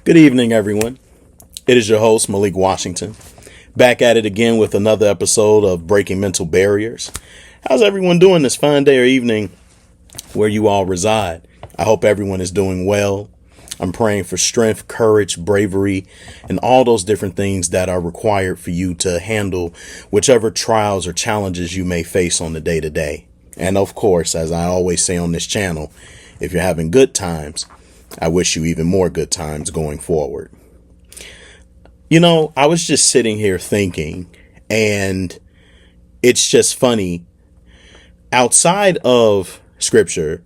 Good evening, everyone. It is your host, Malik Washington, back at it again with another episode of Breaking Mental Barriers. How's everyone doing this fine day or evening where you all reside? I hope everyone is doing well. I'm praying for strength, courage, bravery, and all those different things that are required for you to handle whichever trials or challenges you may face on the day to day. And of course, as I always say on this channel, if you're having good times, I wish you even more good times going forward. You know, I was just sitting here thinking, and it's just funny. Outside of scripture,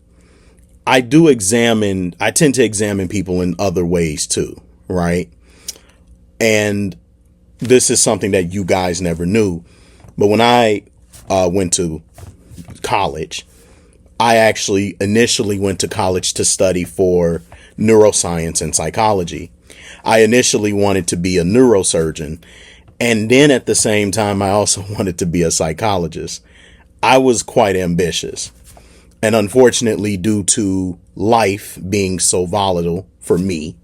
I tend to examine people in other ways too, right? And this is something that you guys never knew. But when I went to college, I actually initially went to college to study for neuroscience and psychology. I initially wanted to be a neurosurgeon. And then at the same time, I also wanted to be a psychologist. I was quite ambitious. And unfortunately, due to life being so volatile for me,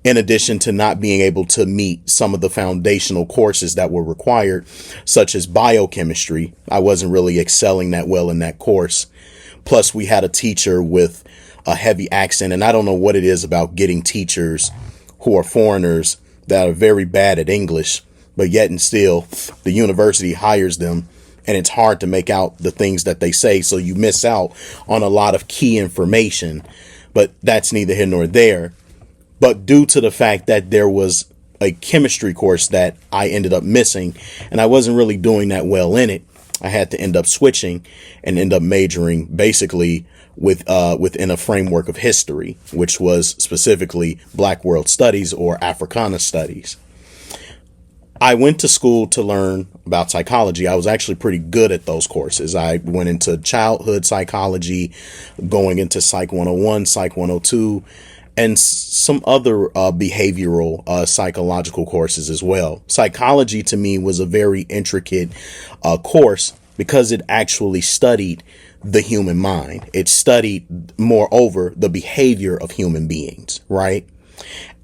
in addition to not being able to meet some of the foundational courses that were required, such as biochemistry, I wasn't really excelling that well in that course. Plus, we had a teacher with a heavy accent, and I don't know what it is about getting teachers who are foreigners that are very bad at English, but yet and still the university hires them, and it's hard to make out the things that they say, so you miss out on a lot of key information. But that's neither here nor there. But due to the fact that there was a chemistry course that I ended up missing, and I wasn't really doing that well in it, I had to end up switching and end up majoring basically within a framework of history, which was specifically Black World Studies or Africana Studies. I went to school to learn about psychology. I was actually pretty good at those courses. I went into childhood psychology, going into Psych 101, Psych 102, and some other behavioral psychological courses as well. Psychology to me was a very intricate course because it actually studied the human mind. It studied, moreover, the behavior of human beings, right?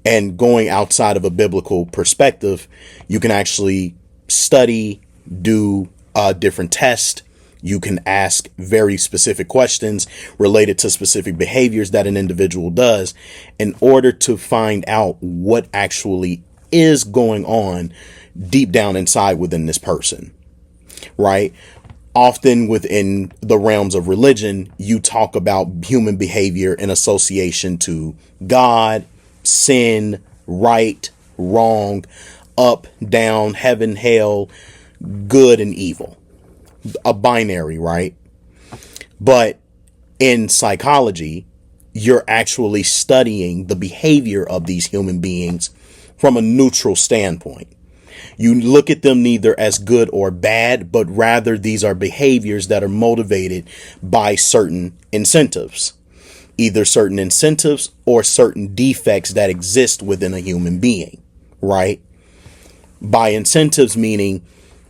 And going outside of a biblical perspective, you can actually study, do different tests. You can ask very specific questions related to specific behaviors that an individual does in order to find out what actually is going on deep down inside within this person, right? Often within the realms of religion, you talk about human behavior in association to God, sin, right, wrong, up, down, heaven, hell, good and evil. A binary, right? But in psychology, you're actually studying the behavior of these human beings from a neutral standpoint. You look at them neither as good or bad, but rather these are behaviors that are motivated by certain incentives, either certain incentives or certain defects that exist within a human being, right? By incentives, meaning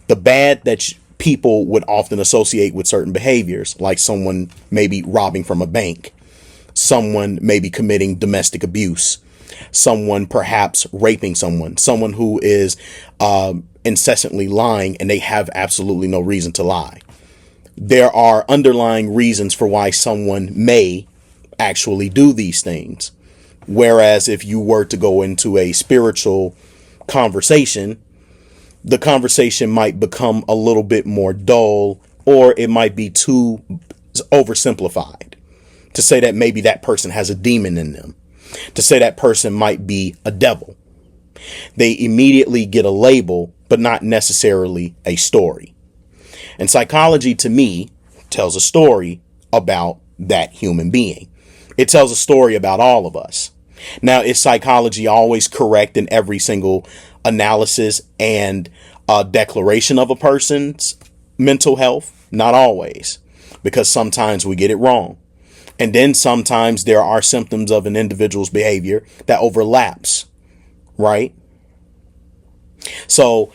the bad that people would often associate with certain behaviors, like someone maybe robbing from a bank, someone maybe committing domestic abuse, someone perhaps raping someone who is incessantly lying and they have absolutely no reason to lie. There are underlying reasons for why someone may actually do these things. Whereas if you were to go into a spiritual conversation, the conversation might become a little bit more dull, or it might be too oversimplified to say that maybe that person has a demon in them, to say that person might be a devil. They immediately get a label, but not necessarily a story. And psychology, to me, tells a story about that human being. It tells a story about all of us. Now, is psychology always correct in every single analysis and declaration of a person's mental health? Not always, because sometimes we get it wrong. And then sometimes there are symptoms of an individual's behavior that overlaps, right? So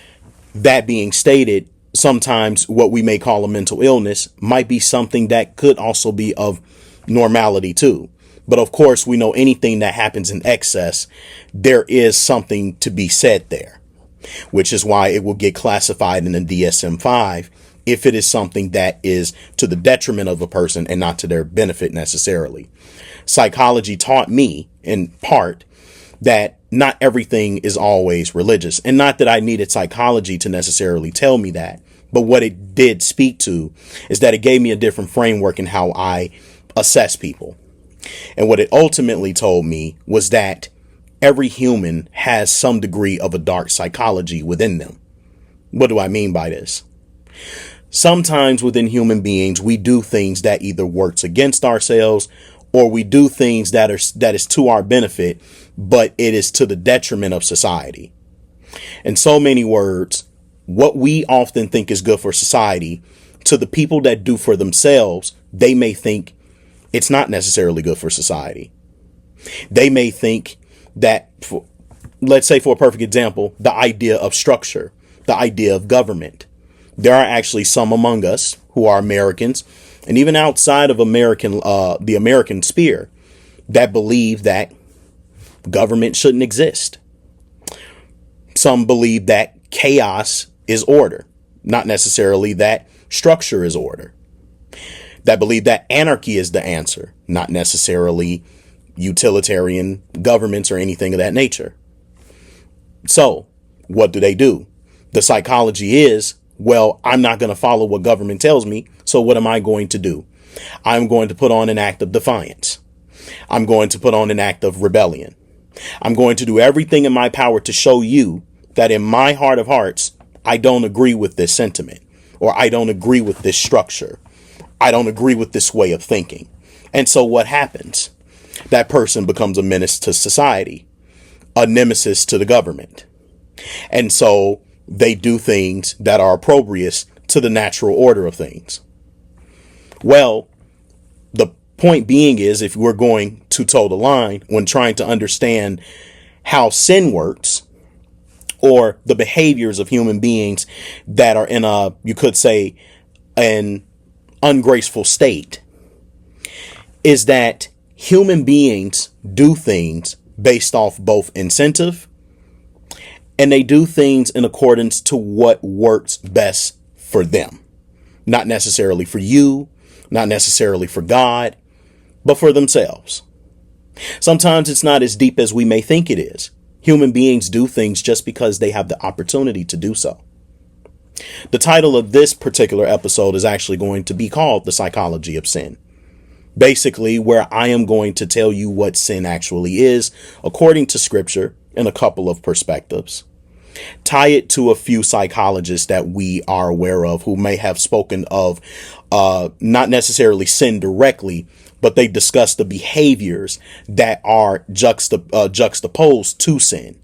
that being stated, sometimes what we may call a mental illness might be something that could also be of normality too. But of course, we know anything that happens in excess, there is something to be said there, which is why it will get classified in the DSM-5 if it is something that is to the detriment of a person and not to their benefit necessarily. Psychology taught me, in part, that not everything is always religious. And not that I needed psychology to necessarily tell me that, but what it did speak to is that it gave me a different framework in how I assess people. And what it ultimately told me was that every human has some degree of a dark psychology within them. What do I mean by this? Sometimes within human beings, we do things that either works against ourselves or we do things that is to our benefit, but it is to the detriment of society. In so many words, what we often think is good for society, to the people that do for themselves, they may think it's not necessarily good for society. They may think that, let's say for a perfect example, the idea of structure, the idea of government. There are actually some among us who are Americans, and even outside of the American sphere, that believe that government shouldn't exist. Some believe that chaos is order, not necessarily that structure is order. That believe that anarchy is the answer, not necessarily utilitarian governments or anything of that nature. So what do? The psychology is, well, I'm not going to follow what government tells me. So what am I going to do? I'm going to put on an act of defiance. I'm going to put on an act of rebellion. I'm going to do everything in my power to show you that in my heart of hearts, I don't agree with this sentiment, or I don't agree with this structure. I don't agree with this way of thinking. And so what happens? That person becomes a menace to society, a nemesis to the government. And so they do things that are opprobrious to the natural order of things. Well, the point being is, if we're going to toe the line when trying to understand how sin works, or the behaviors of human beings that are in you could say, an ungraceful state, is that human beings do things based off both incentive, and they do things in accordance to what works best for them. Not necessarily for you, not necessarily for God, but for themselves. Sometimes it's not as deep as we may think it is. Human beings do things just because they have the opportunity to do so. The title of this particular episode is actually going to be called The Psychology of Sin. Basically, where I am going to tell you what sin actually is, according to scripture, in a couple of perspectives. Tie it to a few psychologists that we are aware of who may have spoken of not necessarily sin directly, but they discuss the behaviors that are juxtaposed to sin,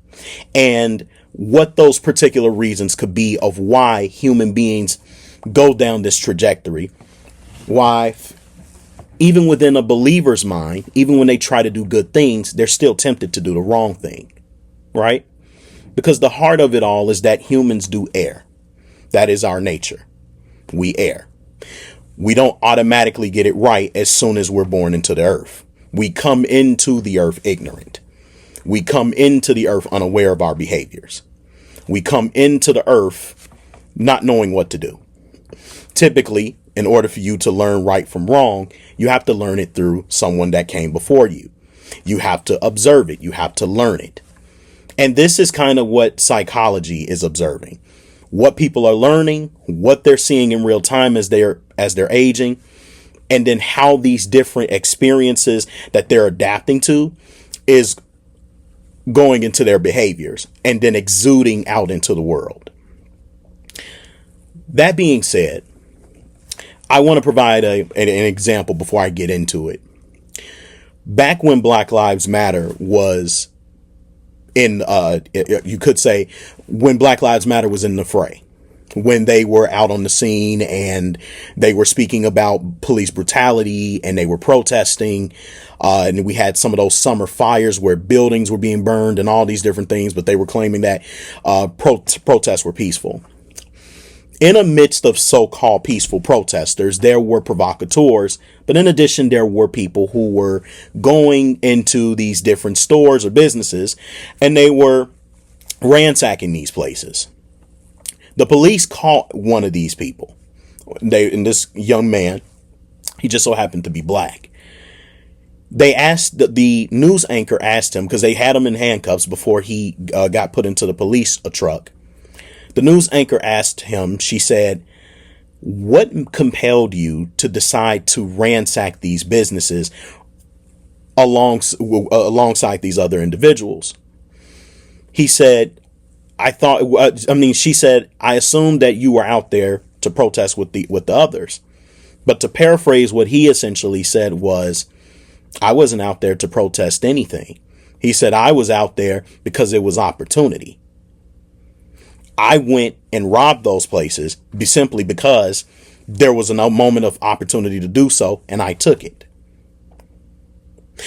and what those particular reasons could be of why human beings go down this trajectory. Why, even within a believer's mind, even when they try to do good things, they're still tempted to do the wrong thing, right? Because the heart of it all is that humans do err. That is our nature. We err. We don't automatically get it right as soon as we're born into the earth. We come into the earth ignorant. We come into the earth unaware of our behaviors. We come into the earth not knowing what to do. Typically, in order for you to learn right from wrong, you have to learn it through someone that came before you. You have to observe it. You have to learn it. And this is kind of what psychology is observing. What people are learning, what they're seeing in real time as they're aging, and then how these different experiences that they're adapting to is going into their behaviors and then exuding out into the world. That being said, I want to provide an example before I get into it. Back when Black Lives Matter was in, you could say, when Black Lives Matter was in the fray, when they were out on the scene and they were speaking about police brutality and they were protesting, and we had some of those summer fires where buildings were being burned and all these different things, but they were claiming that protests were peaceful. In a midst of so-called peaceful protesters, there were provocateurs, but in addition, there were people who were going into these different stores or businesses, and they were ransacking these places. The police caught one of these people. And this young man, he just so happened to be black. They asked, the news anchor asked him, because they had him in handcuffs before he got put into the police truck. The news anchor asked him, she said, what compelled you to decide to ransack these businesses alongside these other individuals? He said, she said, I assumed that you were out there to protest with the others. But to paraphrase, what he essentially said was, I wasn't out there to protest anything. He said, I was out there because it was opportunity. I went and robbed those places simply because there was a moment of opportunity to do so, and I took it.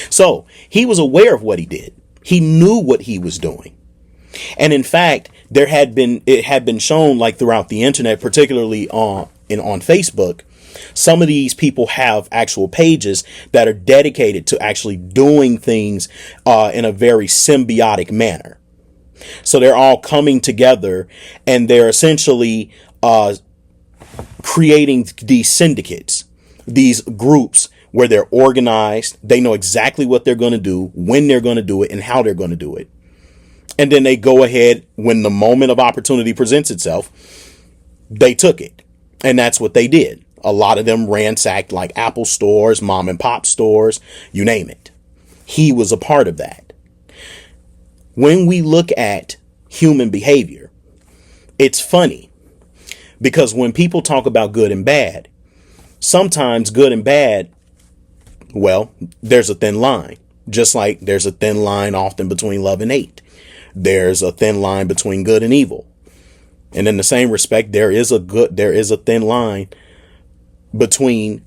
So he was aware of what he did. He knew what he was doing. And in fact, it had been shown, like, throughout the internet, particularly on Facebook. Some of these people have actual pages that are dedicated to actually doing things in a very symbiotic manner. So they're all coming together, and they're essentially creating these syndicates, these groups where they're organized. They know exactly what they're going to do, when they're going to do it, and how they're going to do it. And then they go ahead when the moment of opportunity presents itself, they took it. And that's what they did. A lot of them ransacked like Apple stores, mom and pop stores, you name it. He was a part of that. When we look at human behavior, it's funny because when people talk about good and bad, sometimes good and bad, well, there's a thin line, just like there's a thin line often between love and hate. There's a thin line between good and evil. And in the same respect, there is a thin line between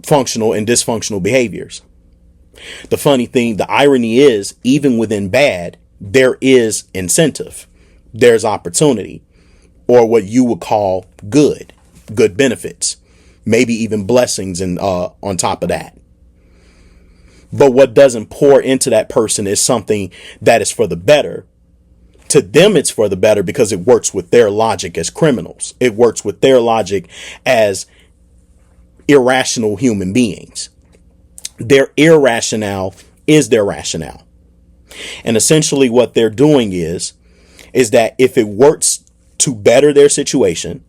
functional and dysfunctional behaviors. The funny thing, the irony is, even within bad, there is incentive. There's opportunity, or what you would call good benefits, maybe even blessings and on top of that. But what doesn't pour into that person is something that is for the better. To them, it's for the better because it works with their logic as criminals. It works with their logic as irrational human beings. Their irrationale is their rationale. And essentially what they're doing is that if it works to better their situation,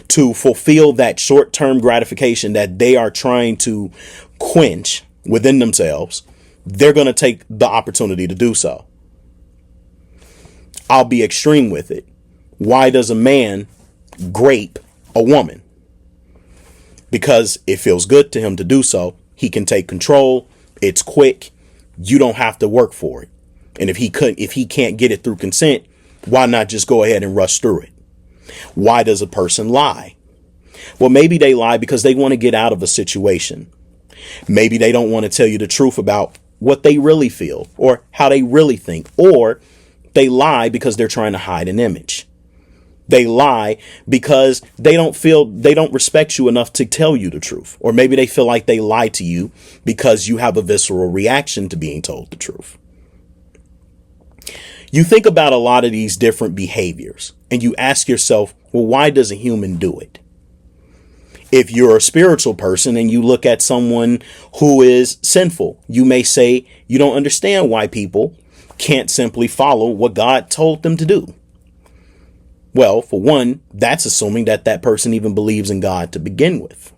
to fulfill that short-term gratification that they are trying to quench within themselves, they're going to take the opportunity to do so. I'll be extreme with it. Why does a man grape a woman? Because it feels good to him to do so. He can take control. It's quick. You don't have to work for it. And if he can't get it through consent, why not just go ahead and rush through it? Why does a person lie? Well, maybe they lie because they want to get out of a situation. Maybe they don't want to tell you the truth about what they really feel or how they really think, or they lie because they're trying to hide an image. They lie because they don't respect you enough to tell you the truth. Or maybe they feel like they lie to you because you have a visceral reaction to being told the truth. You think about a lot of these different behaviors and you ask yourself, well, why does a human do it? If you're a spiritual person and you look at someone who is sinful, you may say you don't understand why people can't simply follow what God told them to do. Well, for one, that's assuming that person even believes in God to begin with.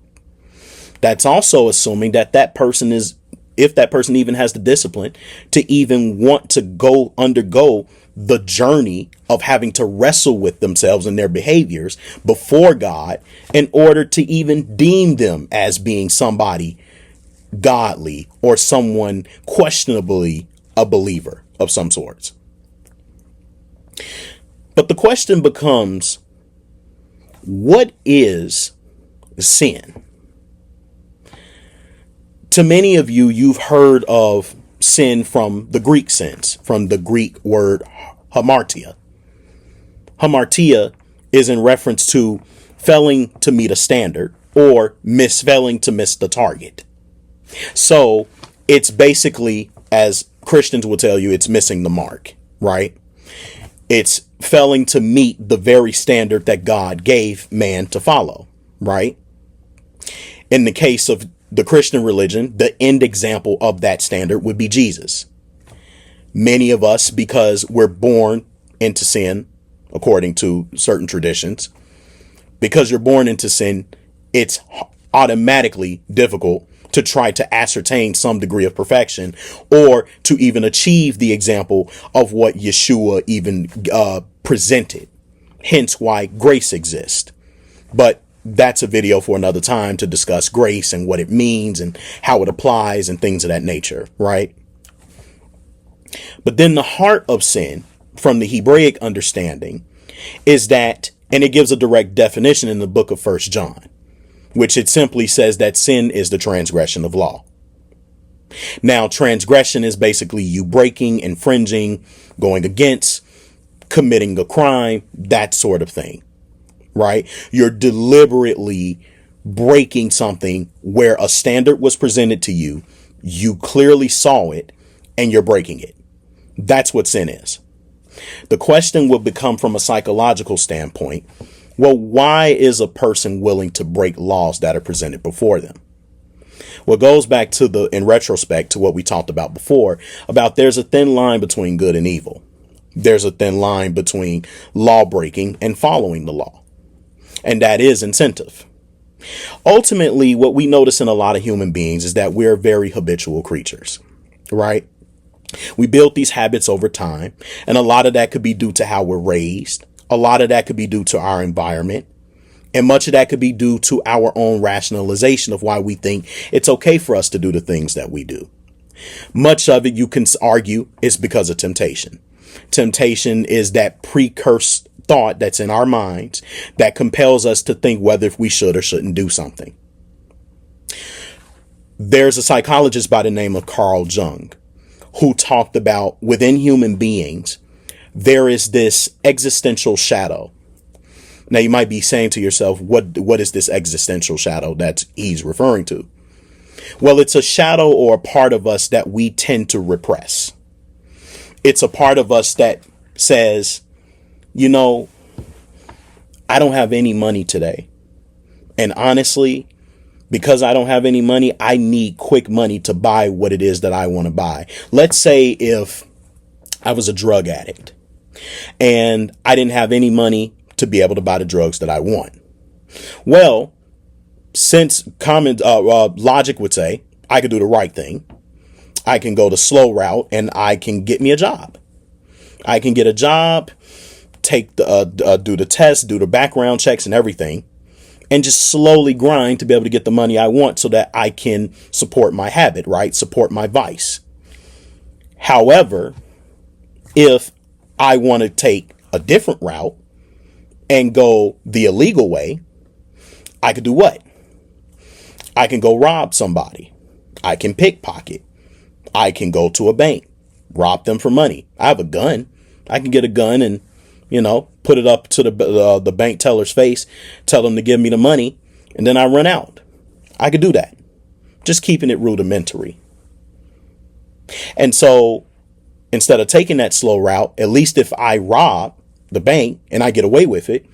That's also assuming that person is, if that person even has the discipline to even want to undergo the journey of having to wrestle with themselves and their behaviors before God in order to even deem them as being somebody godly or someone questionably a believer of some sorts. But the question becomes, what is sin? To many of you, you've heard of sin from the Greek sense, from the Greek word hamartia. Hamartia is in reference to failing to meet a standard or failing to miss the target. So it's basically, as Christians will tell you, it's missing the mark, right? It's failing to meet the very standard that God gave man to follow, right? In the case of the Christian religion, the end example of that standard would be Jesus. Many of us, because we're born into sin, according to certain traditions, because you're born into sin, it's automatically difficult to try to ascertain some degree of perfection or to even achieve the example of what Yeshua even presented. Hence why grace exists. But that's a video for another time to discuss grace and what it means and how it applies and things of that nature, right? But then the heart of sin, from the Hebraic understanding, is that, and it gives a direct definition in the book of 1 John, which it simply says that sin is the transgression of law. Now, transgression is basically you breaking, infringing, going against, committing a crime, that sort of thing, right? You're deliberately breaking something where a standard was presented to you, you clearly saw it, and you're breaking it. That's what sin is. The question will become, from a psychological standpoint, well, why is a person willing to break laws that are presented before them? Well, it goes back to in retrospect, to what we talked about before, about there's a thin line between good and evil. There's a thin line between law breaking and following the law. And that is incentive. Ultimately, what we notice in a lot of human beings is that we're very habitual creatures, right? We build these habits over time, and a lot of that could be due to how we're raised. A lot of that could be due to our environment, and much of that could be due to our own rationalization of why we think it's okay for us to do the things that we do. Much of it, you can argue, is because of temptation. Temptation is that precursed thought that's in our minds that compels us to think whether we should or shouldn't do something. There's a psychologist by the name of Carl Jung who talked about, within human beings, there is this existential shadow. Now, you might be saying to yourself, what is this existential shadow that he's referring to? Well, it's a shadow or a part of us that we tend to repress. It's a part of us that says, you know, I don't have any money today. And honestly, because I don't have any money, I need quick money to buy what it is that I want to buy. Let's say if I was a drug addict and I didn't have any money to be able to buy the drugs that I want. Well, since common logic would say I could do the right thing, I can go the slow route and I can get me a job. I can get a job, take do the test, do the background checks and everything, and just slowly grind to be able to get the money I want so that I can support my habit, right? Support my vice. However, if I want to take a different route and go the illegal way, I could do what? I can go rob somebody. I can pickpocket. I can go to a bank, rob them for money. I have a gun. I can get a gun and, put it up to the bank teller's face, tell them to give me the money, and then I run out. I could do that. Just keeping it rudimentary. And so instead of taking that slow route, at least if I rob the bank and I get away with it,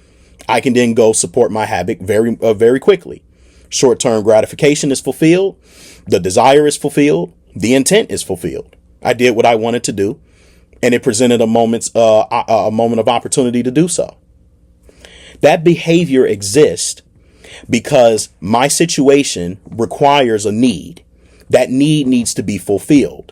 I can then go support my habit very quickly. Short-term gratification is fulfilled. The desire is fulfilled. The intent is fulfilled. I did what I wanted to do, and it presented a moment of opportunity to do so. That behavior exists because my situation requires a need. That need needs to be fulfilled.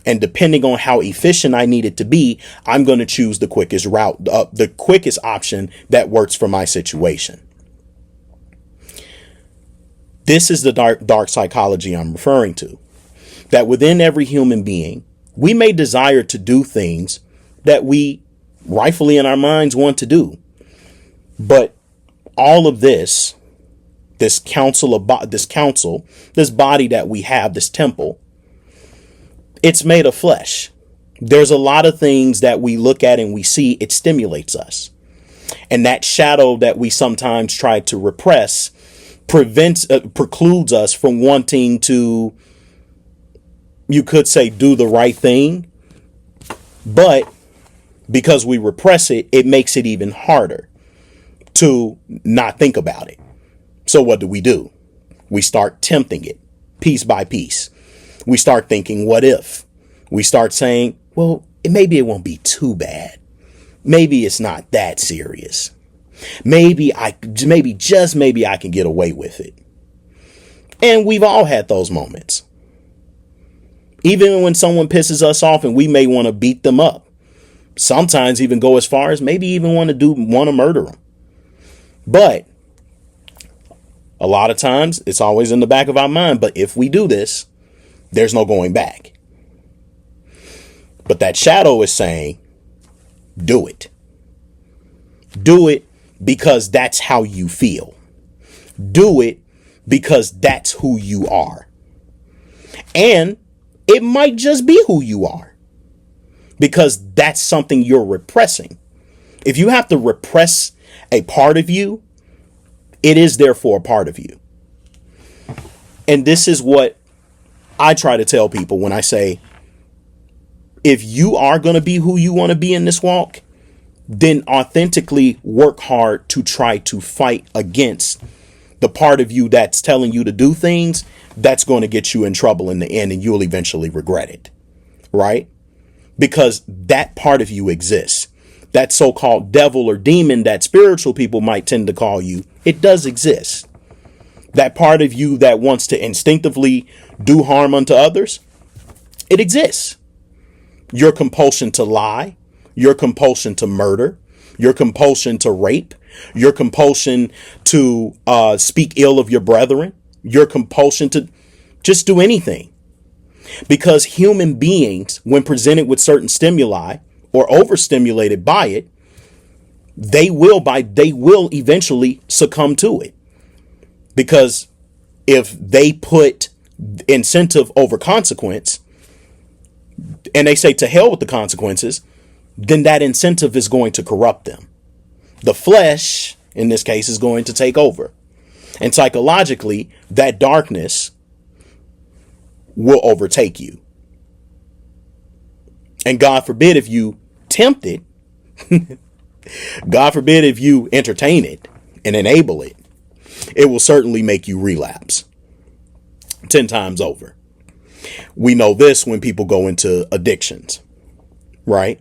And depending on how efficient I need it to be, I'm going to choose the quickest route, the quickest option that works for my situation. This is the dark psychology I'm referring to. That within every human being, we may desire to do things that we rightfully in our minds want to do. But all of this body that we have, this temple, it's made of flesh. There's a lot of things that we look at and we see, it stimulates us. And that shadow that we sometimes try to repress precludes us from wanting to, you could say, do the right thing. But because we repress it, it makes it even harder to not think about it. So what do? We start tempting it piece by piece. We start thinking, what if? We start saying, well, maybe it won't be too bad. Maybe it's not that serious. Maybe I can get away with it. And we've all had those moments. Even when someone pisses us off and we may want to beat them up. Sometimes even go as far as maybe even want to murder them. But a lot of times it's always in the back of our mind. But if we do this, there's no going back. But that shadow is saying, do it. Do it because that's how you feel. Do it because that's who you are. And it might just be who you are because that's something you're repressing. If you have to repress a part of you, it is therefore a part of you. And this is what I try to tell people when I say, if you are going to be who you want to be in this walk, then authentically work hard to try to fight against the part of you that's telling you to do things that's going to get you in trouble in the end, and you'll eventually regret it. Right? Because that part of you exists. That so-called devil or demon that spiritual people might tend to call you, it does exist. That part of you that wants to instinctively do harm unto others, it exists. Your compulsion to lie, your compulsion to murder, your compulsion to rape, your compulsion to speak ill of your brethren, your compulsion to just do anything. Because human beings, when presented with certain stimuli or overstimulated by it, they will eventually succumb to it. Because if they put incentive over consequence, and they say to hell with the consequences, then that incentive is going to corrupt them. The flesh, in this case, is going to take over. And psychologically, that darkness will overtake you. And God forbid if you tempt it, God forbid if you entertain it and enable it, it will certainly make you relapse 10 times over. We know this when people go into addictions, right?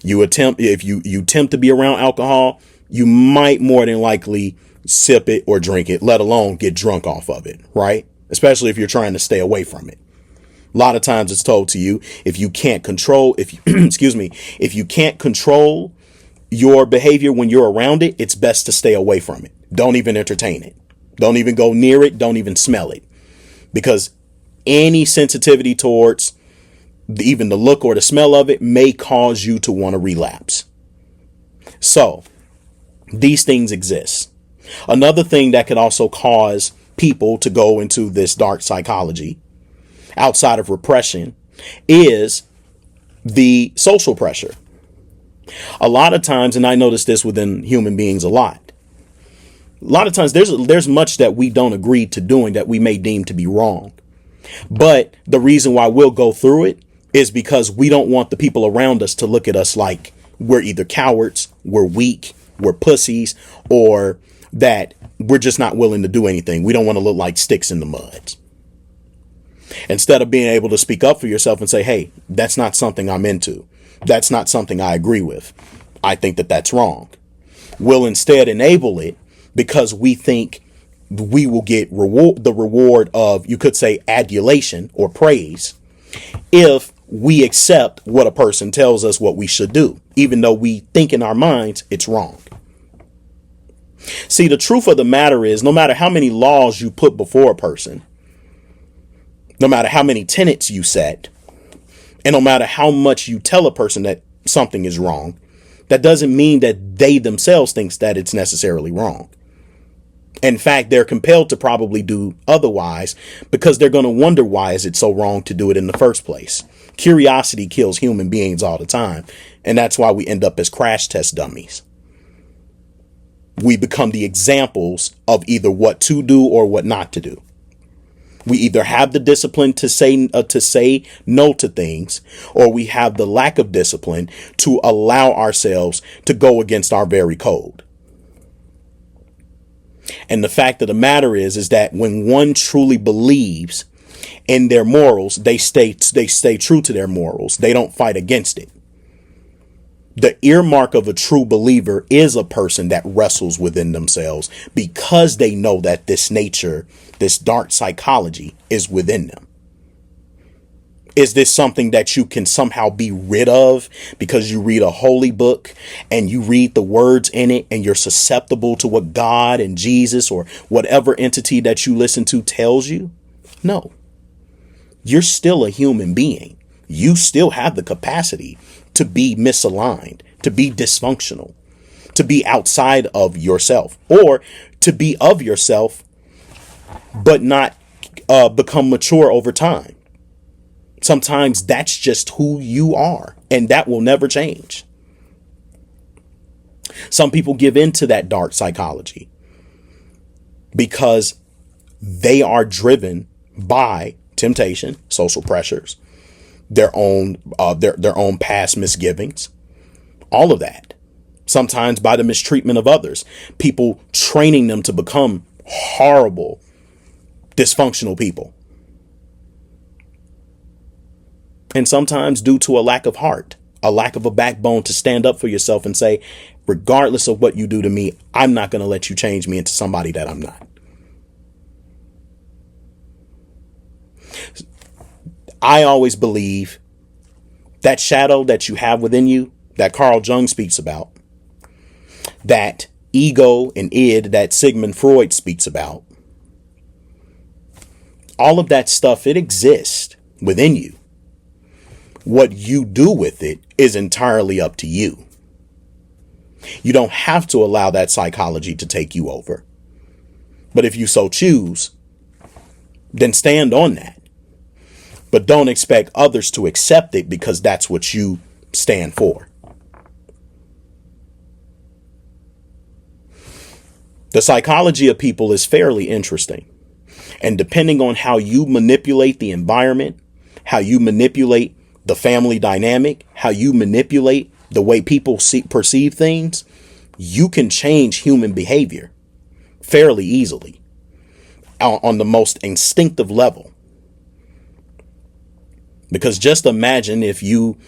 If you attempt to be around alcohol, you might more than likely sip it or drink it, let alone get drunk off of it, right? Especially if you're trying to stay away from it. A lot of times it's told to you, if you can't control your behavior when you're around it, it's best to stay away from it. Don't even entertain it. Don't even go near it. Don't even smell it. Because any sensitivity towards even the look or the smell of it may cause you to want to relapse. So these things exist. Another thing that could also cause people to go into this dark psychology outside of repression is the social pressure. A lot of times, and I notice this within human beings a lot of times there's much that we don't agree to doing that we may deem to be wrong. But the reason why we'll go through it is because we don't want the people around us to look at us like we're either cowards, we're weak, we're pussies, or that we're just not willing to do anything. We don't want to look like sticks in the mud. Instead of being able to speak up for yourself and say, hey, that's not something I'm into. That's not something I agree with. I think that that's wrong. We'll instead enable it because we think we will get the reward of, you could say, adulation or praise if we accept what a person tells us what we should do, even though we think in our minds it's wrong. See, the truth of the matter is, no matter how many laws you put before a person, no matter how many tenets you set, and no matter how much you tell a person that something is wrong, that doesn't mean that they themselves thinks that it's necessarily wrong. In fact, they're compelled to probably do otherwise because they're going to wonder why is it so wrong to do it in the first place. Curiosity kills human beings all the time. And that's why we end up as crash test dummies. We become the examples of either what to do or what not to do. We either have the discipline to say no to things, or we have the lack of discipline to allow ourselves to go against our very code. And the fact of the matter is that when one truly believes in their morals, they stay true to their morals. They don't fight against it. The earmark of a true believer is a person that wrestles within themselves because they know that this nature, this dark psychology is within them. Is this something that you can somehow be rid of because you read a holy book and you read the words in it and you're susceptible to what God and Jesus or whatever entity that you listen to tells you? No. You're still a human being. You still have the capacity to be misaligned, to be dysfunctional, to be outside of yourself, or to be of yourself, but not become mature over time. Sometimes that's just who you are, and that will never change. Some people give into that dark psychology because they are driven by temptation, social pressures, their own past misgivings, all of that. Sometimes by the mistreatment of others, people training them to become horrible, dysfunctional people. And sometimes due to a lack of heart, a lack of a backbone to stand up for yourself and say, regardless of what you do to me, I'm not going to let you change me into somebody that I'm not. I always believe that shadow that you have within you, that Carl Jung speaks about, that ego and id that Sigmund Freud speaks about, all of that stuff, it exists within you. What you do with it is entirely up to you. You don't have to allow that psychology to take you over. But if you so choose, then stand on that. But don't expect others to accept it because that's what you stand for. The psychology of people is fairly interesting. And depending on how you manipulate the environment, how you manipulate the family dynamic, how you manipulate the way people perceive things, you can change human behavior fairly easily on the most instinctive level. Because just imagine if you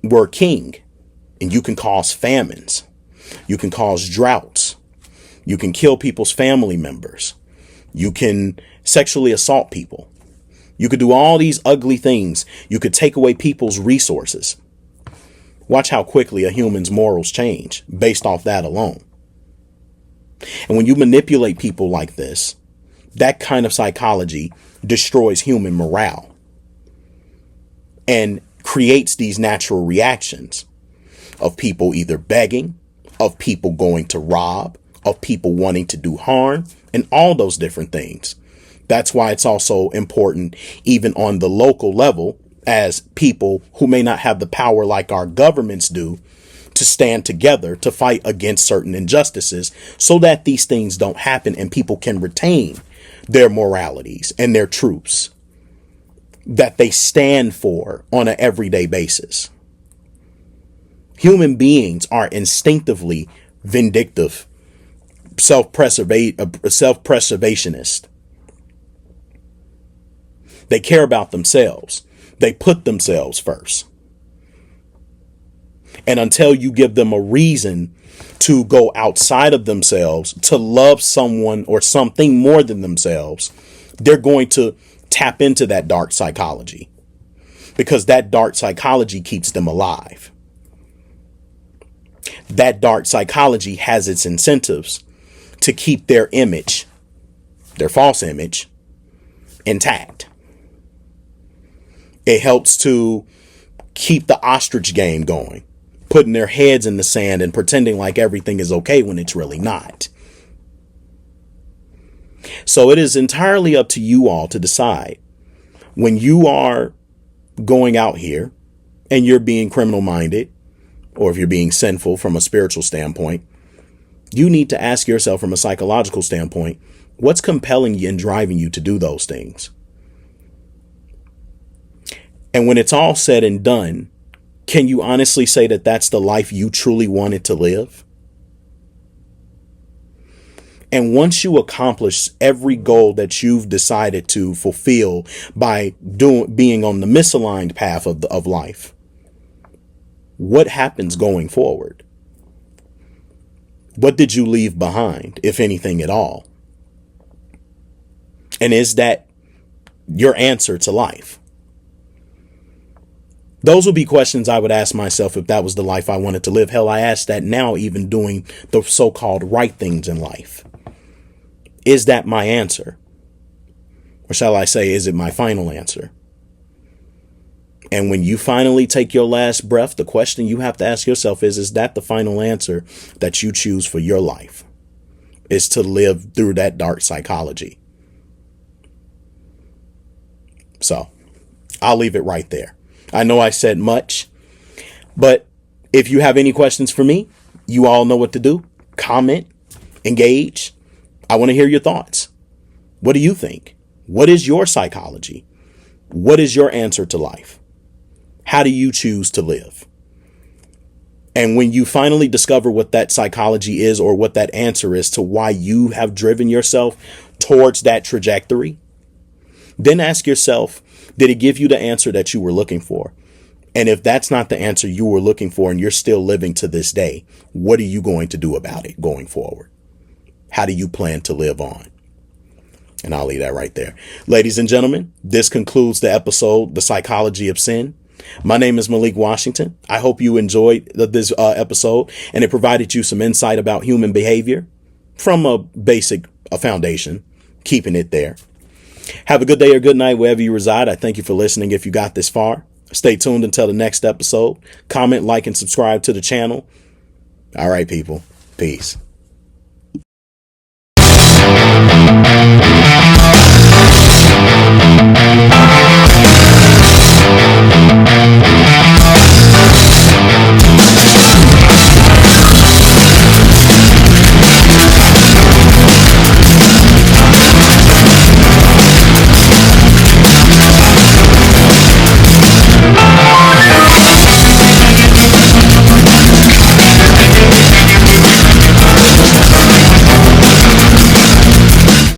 were king and you can cause famines, you can cause droughts, you can kill people's family members, you can sexually assault people, you could do all these ugly things, you could take away people's resources. Watch how quickly a human's morals change based off that alone. And when you manipulate people like this, that kind of psychology destroys human morale and creates these natural reactions of people either begging, of people going to rob, of people wanting to do harm, and all those different things. That's why it's also important, even on the local level, as people who may not have the power like our governments do, to stand together to fight against certain injustices so that these things don't happen and people can retain their moralities and their truths that they stand for on an everyday basis. Human beings are instinctively vindictive, self-preservationist. They care about themselves. They put themselves first. And until you give them a reason to go outside of themselves, to love someone or something more than themselves, they're going to tap into that dark psychology because that dark psychology keeps them alive. That dark psychology has its incentives to keep their image, their false image, intact. It helps to keep the ostrich game going, putting their heads in the sand and pretending like everything is okay when it's really not. So it is entirely up to you all to decide when you are going out here and you're being criminal minded, or if you're being sinful from a spiritual standpoint, You need to ask yourself from a psychological standpoint, what's compelling you and driving you to do those things? And when it's all said and done, can you honestly say that that's the life you truly wanted to live? And once you accomplish every goal that you've decided to fulfill by being on the misaligned path of life, what happens going forward? What did you leave behind, if anything at all? And is that your answer to life? Those would be questions I would ask myself if that was the life I wanted to live. Hell, I ask that now, even doing the so-called right things in life. Is that my answer? Or shall I say, is it my final answer? And when you finally take your last breath, the question you have to ask yourself is that the final answer that you choose for your life? Is to live through that dark psychology. So I'll leave it right there. I know I said much, but if you have any questions for me, you all know what to do. Comment, engage. I want to hear your thoughts. What do you think? What is your psychology? What is your answer to life? How do you choose to live? And when you finally discover what that psychology is, or what that answer is to why you have driven yourself towards that trajectory, then ask yourself, did it give you the answer that you were looking for? And if that's not the answer you were looking for and you're still living to this day, what are you going to do about it going forward? How do you plan to live on? And I'll leave that right there. Ladies and gentlemen, this concludes the episode, The Psychology of Sin. My name is Malik Washington. I hope you enjoyed this episode and it provided you some insight about human behavior from a foundation, keeping it there. Have a good day or good night wherever you reside. I thank you for listening if you got this far. Stay tuned until the next episode. Comment, like, and subscribe to the channel. All right, people. Peace.